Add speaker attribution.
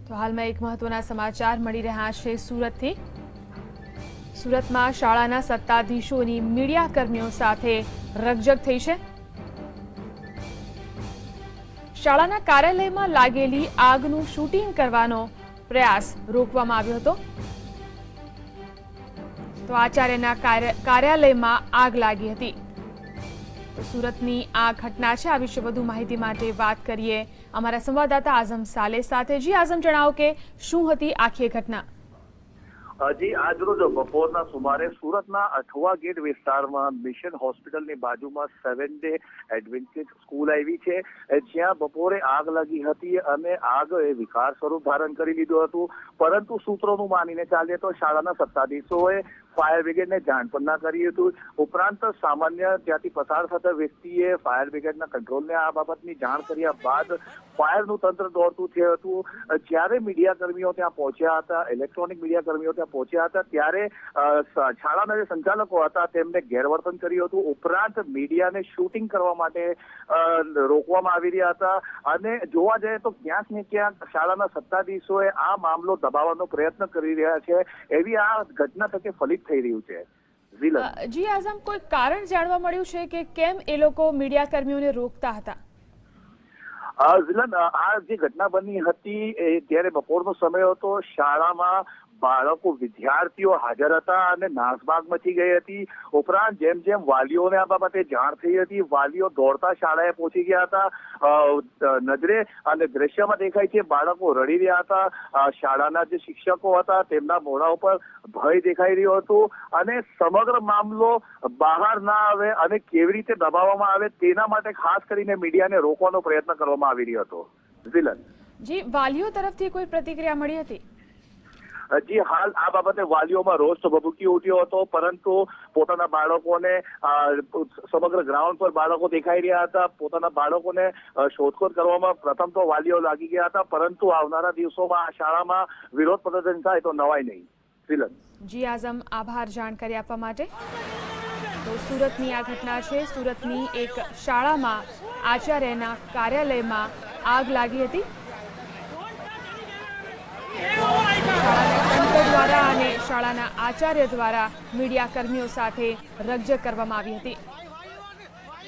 Speaker 1: તો હાલમાં એક મહત્વના સમાચાર મળી રહ્યા છે સુરતથી। સુરતમાં શાળાના સત્તાધીશોની મીડિયા કર્મીઓ સાથે રકઝક થઈ છે। શાળાના કાર્યાલયમાં લાગેલી આગનું શૂટિંગ કરવાનો પ્રયાસ રોકવામાં આવ્યો હતો। તો આચાર્યના કાર્યાલયમાં આગ લાગી હતી। તો સુરતની આ ઘટના છે। આ વિશે વધુ માહિતી માટે વાત કરીએ અમારા સંવાદદાતા આઝમ સાલે સાથે। જી આઝમ, જણાવો કે શું હતી આખી ઘટના?
Speaker 2: જી, આજરોજ બપોરના સુમારે સુરતના અઠવા ગેટ વિસ્તારમાં મિશન હોસ્પિટલની બાજુમાં 7 ડે એડવેન્ચર સ્કૂલ આવી છે, જ્યાં બપોરે આગ લાગી હતી અને આગ વિકાર સ્વરૂપ ધારણ કરી લીધું હતું। પરંતુ સૂત્રોનું માનીને ચાલીએ તો શાળાના સત્તાધીશોએ ફાયર બ્રિગેડને જાણ પણ ના કરી હતું। ઉપરાંત સામાન્ય ત્યાંથી પસાર થતા વ્યક્તિએ ફાયર બ્રિગેડના કંટ્રોલને આ બાબતની જાણ કર્યા બાદ ફાયરનું તંત્ર દોડતું થયું હતું। જ્યારે મીડિયા કર્મીઓ ત્યાં પહોંચ્યા હતા, ઇલેક્ટ્રોનિક મીડિયા કર્મીઓ ત્યાં પહોંચ્યા હતા, ત્યારે શાળાના જે સંચાલકો હતા તેમને ગેરવર્તન કર્યું હતું। ઉપરાંત મીડિયાને શૂટિંગ કરવા માટે રોકવામાં આવી રહ્યા હતા અને જોવા જઈએ તો ક્યાંક ને ક્યાંક શાળાના સત્તાધીશોએ આ મામલો દબાવવાનો પ્રયત્ન કરી રહ્યા છે, એવી આ ઘટના થકી ફલિત થઈ રહ્યું છે।
Speaker 1: જી આઝમ, કોઈ કારણ જાણવા મળ્યું છે કે કેમ એ લોકો મીડિયા કર્મીઓને રોકતા હતા?
Speaker 2: ઝિલન, આ જે ઘટના બની હતી ત્યારે બપોરનો સમય હતો। શાળામાં બાળકો, વિદ્યાર્થીઓ હાજર હતા અને નાસભાગ મચી ગઈ હતી। ઉપરાંત જેમ જેમ વાલીઓને આ બાબતે જાણ થઈ હતી, વાલીઓ દોડતા શાળાએ પહોંચી ગયા હતા। નજરે અને દ્રશ્યમાં દેખાય છે બાળકો રડી રહ્યા હતા। શાળાના જે શિક્ષકો હતા તેમના મોઢા ઉપર ભય દેખાઈ રહ્યો હતો અને સમગ્ર મામલો બહાર ના આવે અને કેવી રીતે દબાવવામાં આવે તેના માટે ખાસ કરીને મીડિયાને રોકવાનો પ્રયત્ન કરવામાં આવી રહ્યો હતો। ઝિલન
Speaker 1: જી, વાલીઓ તરફથી કોઈ પ્રતિક્રિયા મળી હતી?
Speaker 2: જી, હાલ આ બાબતે વાલીઓમાં રોષ ભભૂકી ઉઠ્યો હતો, પરંતુ પોતાના બાળકોને સમગ્ર ગ્રાઉન્ડ પર બાળકો દેખાઈ રહ્યા હતા। પોતાના બાળકોને શોધખોળ કરવામાં પ્રથમ તો વાલીઓ લાગી ગયા હતા, પરંતુ આવનારા દિવસોમાં આ શાળામાં વિરોધ પ્રદર્શન થાય તો નવાઈ નહીં। ઝિલન
Speaker 1: જી આઝમ, આભાર જાણકારી આપવા માટે। તો સુરતની આ ઘટના છે। સુરતની એક શાળામાં આચાર્યના કાર્યાલયમાં આગ લાગી હતી। શાળાના તંત્ર દ્વારા અને શાળાના આચાર્ય દ્વારા મીડિયા કર્મીઓ સાથે રકઝક કરવામાં આવી હતી।